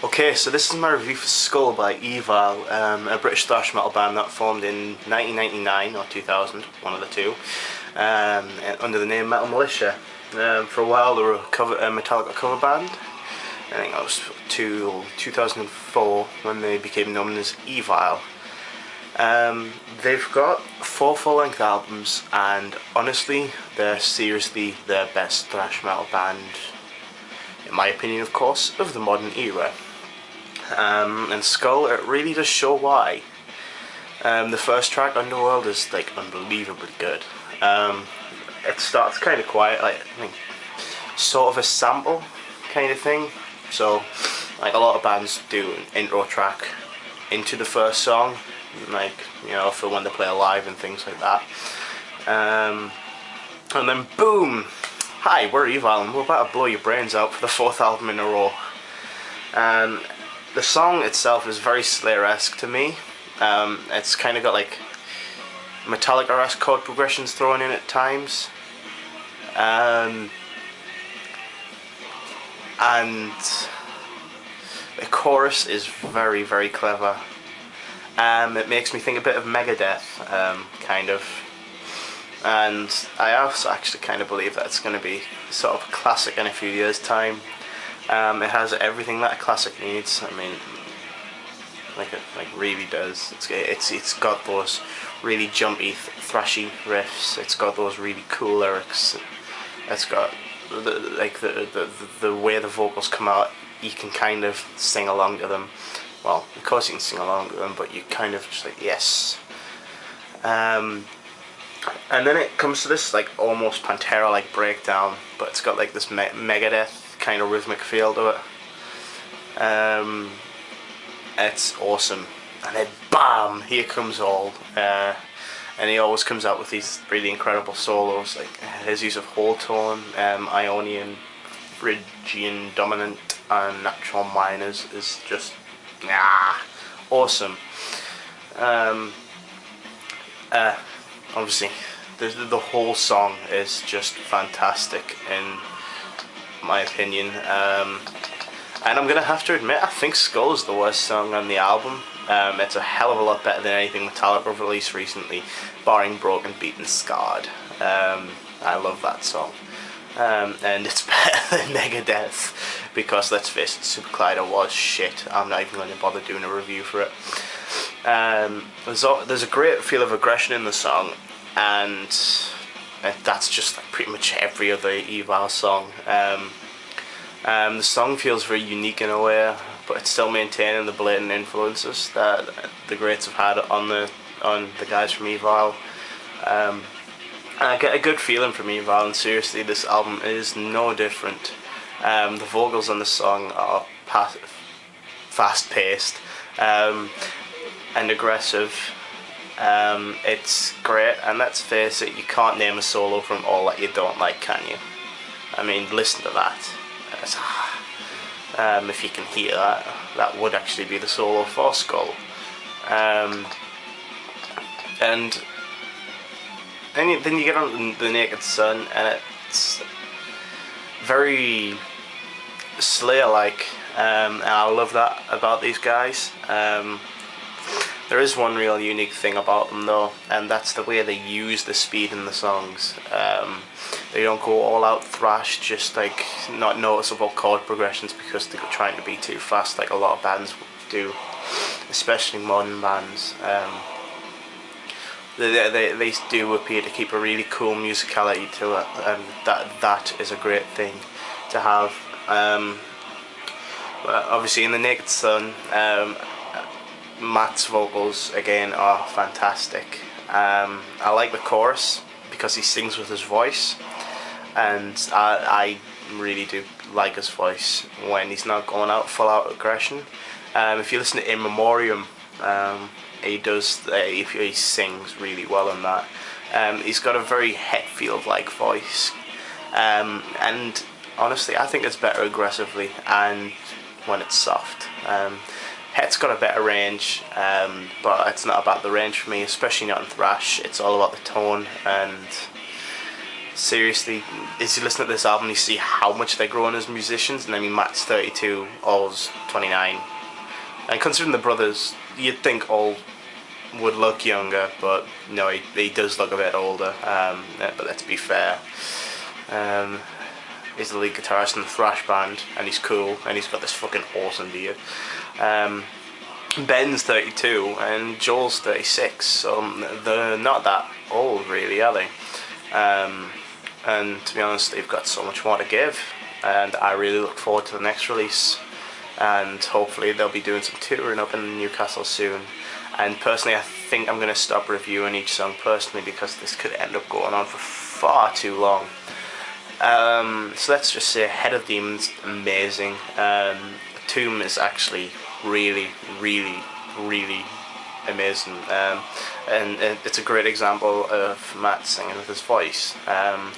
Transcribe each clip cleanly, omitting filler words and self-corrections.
Okay, so this is my review for Skull by Evile, a British thrash metal band that formed in 1999 or 2000, one of the two, under the name Metal Militia. For a while they were a Metallica cover band. I think that was to 2004 when they became known as Evile. They've got 4 full-length albums, and honestly, they're seriously their best thrash metal band, in my opinion, of course, of the modern era. And Skull, it really does show why. The first track, Underworld, is like unbelievably good. It starts kind of quiet, like I think sort of a sample kind of thing. So, like a lot of bands do an intro track into the first song, like, you know, for when they play live and things like that. And then boom! Hi, we're Evile and we're about to blow your brains out for the 4th album in a row. The song itself is very Slayer-esque to me. It's kind of got like Metallica-esque chord progressions thrown in at times. And the chorus is very, very clever. It makes me think a bit of Megadeth, kind of. And I also actually kind of believe that it's going to be sort of a classic in a few years' time. It has everything that a classic needs. I mean, like it really does. It's got those really jumpy, thrashy riffs. It's got those really cool lyrics. It's got the way the vocals come out. You can kind of sing along to them. Well, of course you can sing along to them, but you kind of just like, yes. And then it comes to this like almost Pantera-like breakdown, but it's got like this Megadeth kind of rhythmic feel to it. It's awesome. And then BAM! Here comes All. And he always comes out with these really incredible solos, like his use of whole tone, Ionian, Phrygian dominant, and natural minors is just awesome. Obviously, the whole song is just fantastic in my opinion. And I'm gonna have to admit, I think Skull is the worst song on the album. It's a hell of a lot better than anything Metallica have released recently, barring Broken, Beaten, Scarred. I love that song. And it's better than Megadeth, because let's face it, Super Collider was shit. I'm not even going to bother doing a review for it. There's a great feel of aggression in the song, and that's just like pretty much every other Evile song. The song feels very unique in a way, but it's still maintaining the blatant influences that the greats have had on the guys from Evile. I get a good feeling from Evile, and seriously, this album is no different. The vocals on the song are fast-paced and aggressive. It's great, and let's face it, you can't name a solo from All that you don't like, can you? I mean, listen to that. If you can hear that, that would actually be the solo for Skull. And then you get on the Naked Sun, and it's very Slayer-like, and I love that about these guys. There is one real unique thing about them though, and that's the way they use the speed in the songs. They don't go all out thrash, just like not noticeable chord progressions because they're trying to be too fast like a lot of bands do, especially modern bands. They do appear to keep a really cool musicality to it, and that is a great thing to have. Obviously in the Naked Sun, Matt's vocals again are fantastic. I like the chorus because he sings with his voice, and I really do like his voice when he's not going out full out aggression. If you listen to In Memoriam, he sings really well in that. He's got a very Hetfield-like voice, and honestly I think it's better aggressively and when it's soft. Het's got a better range, but it's not about the range for me, especially not in thrash. It's all about the tone, and seriously, as you listen to this album, you see how much they're growing as musicians. And I mean, Matt's 32, All's 29, and considering the brothers, you'd think All would look younger, but no, he does look a bit older. But let's be fair, he's the lead guitarist in the thrash band, and he's cool, and he's got this fucking awesome beard. Ben's 32 and Joel's 36, so they're not that old really, are they? And to be honest, they've got so much more to give, and I really look forward to the next release, and hopefully they'll be doing some touring up in Newcastle soon. And personally, I think I'm going to stop reviewing each song personally, because this could end up going on for far too long. So let's just say Head of Demons, amazing. Tomb is actually really amazing, and it's a great example of Matt singing with his voice.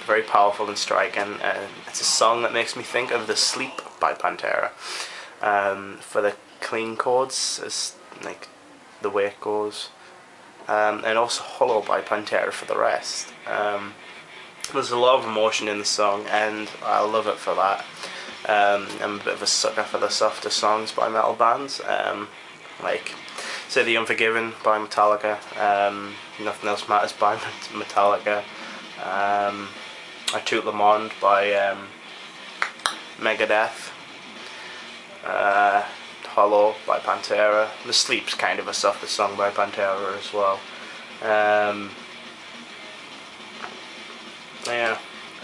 Very powerful and striking. It's a song that makes me think of The Sleep by Pantera, for the clean chords, it's like the way it goes, and also Hollow by Pantera for the rest. There's a lot of emotion in the song, and I love it for that. I'm a bit of a sucker for the softer songs by metal bands, like say The Unforgiven by Metallica, Nothing Else Matters by Metallica, I Toot Le Monde by Megadeth, Hollow by Pantera. The Sleep's kind of a softer song by Pantera as well. Yeah,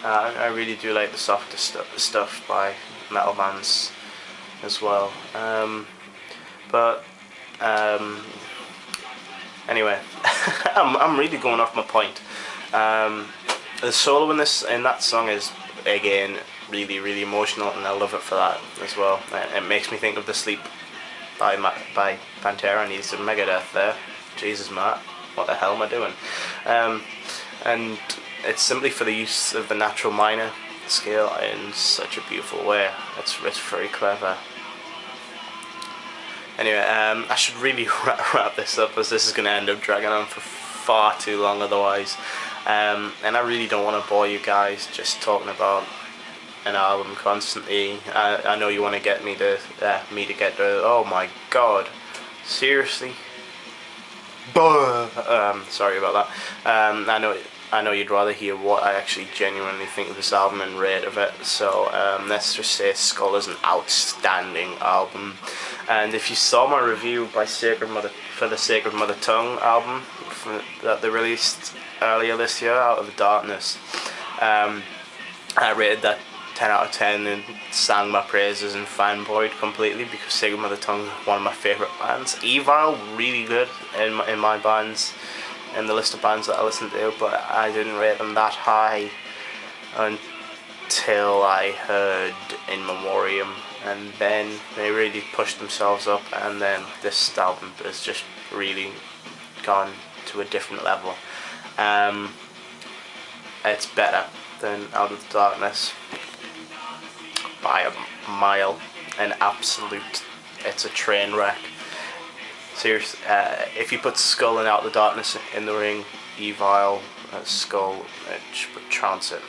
I really do like the softer stuff by metal bands as well. Anyway, I'm really going off my point. The solo in that song is again really emotional, and I love it for that as well. It makes me think of The Sleep by Pantera, and he's a Megadeth there. Jesus, Matt, what the hell am I doing? And it's simply for the use of the natural minor scale in such a beautiful way. It's very clever. Anyway, I should really wrap this up, as this is going to end up dragging on for far too long otherwise. And I really don't want to bore you guys just talking about an album constantly. I know you want to get me to get to. Oh my god, seriously. Sorry about that. I know you'd rather hear what I actually genuinely think of this album and rate of it. So let's just say Skull is an outstanding album. And if you saw my review by for the Sacred Mother Tongue album that they released earlier this year, Out of the Darkness, I rated that 10 out of 10 and sang my praises and fanboyed completely, because Sacred Mother Tongue is one of my favourite bands. Evile, really good in my bands, in the list of bands that I listen to, but I didn't rate them that high until I heard In Memoriam, and then they really pushed themselves up, and then this album has just really gone to a different level. It's better than Out of the Darkness by a mile, an absolute, it's a train wreck. Seriously, if you put Skull and Out of the Darkness in the ring, Evile, Skull, it would trounce it.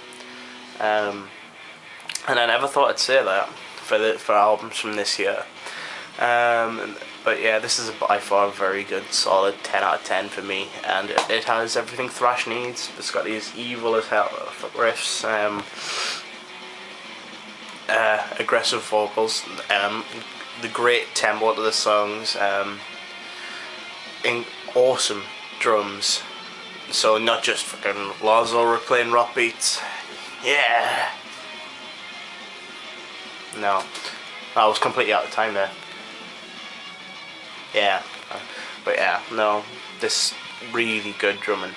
And I never thought I'd say that for albums from this year. But yeah, this is by far a very good, solid 10 out of 10 for me, and it has everything thrash needs. It's got these evil as hell riffs, aggressive vocals, the great tempo to the songs, awesome drums. So not just fucking Lazo playing rock beats. Yeah. No, I was completely out of time there. Yeah, but yeah, no, this really good drumming.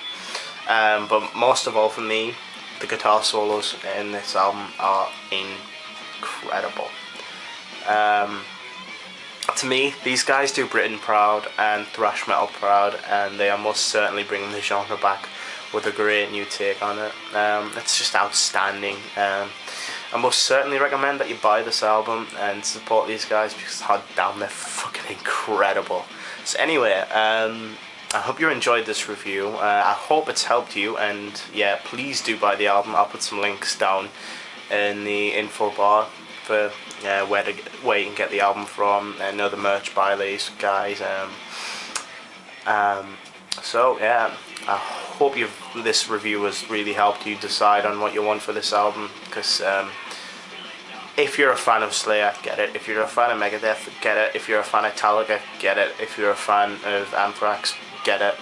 But most of all for me, the guitar solos in this album are incredible. To me, these guys do Britain proud and thrash metal proud, and they are most certainly bringing the genre back with a great new take on it. It's just outstanding. I most certainly recommend that you buy this album and support these guys, because god damn, they're fucking incredible. So anyway, I I hope you enjoyed this review. I hope it's helped you, and yeah, please do buy the album. I'll put some links down in the info bar for where you can get the album from and other merch by these guys. So yeah, I hope this review has really helped you decide on what you want for this album, because if you're a fan of Slayer, get it. If you're a fan of Megadeth, get it. If you're a fan of Metallica, get it. If you're a fan of Anthrax, get it.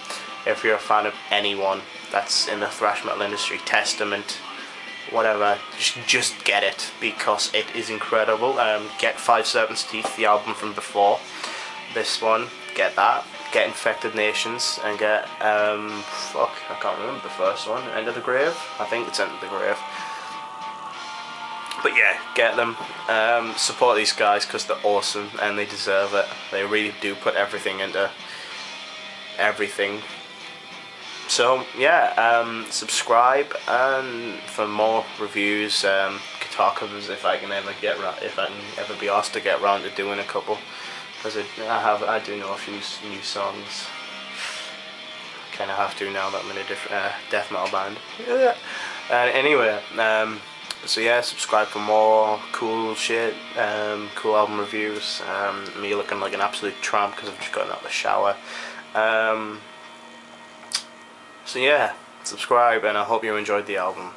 If you're a fan of anyone that's in the thrash metal industry, Testament, whatever, just get it, because it is incredible. Get Five Serpents' Teeth, the album from before this one, get that. Get Infected Nations, and get fuck, I can't remember the first one. End of the Grave? I think it's End of the Grave. But yeah, get them. Support these guys because they're awesome and they deserve it. They really do put everything into everything. So yeah, subscribe and for more reviews, guitar covers if I can ever be asked to get around to doing a couple, because I do know a few new songs. Kind of have to now that I'm in a different death metal band. Anyway, so yeah, subscribe for more cool shit, cool album reviews. Me looking like an absolute tramp because I've just gotten out of the shower. So yeah, subscribe, and I hope you enjoyed the album.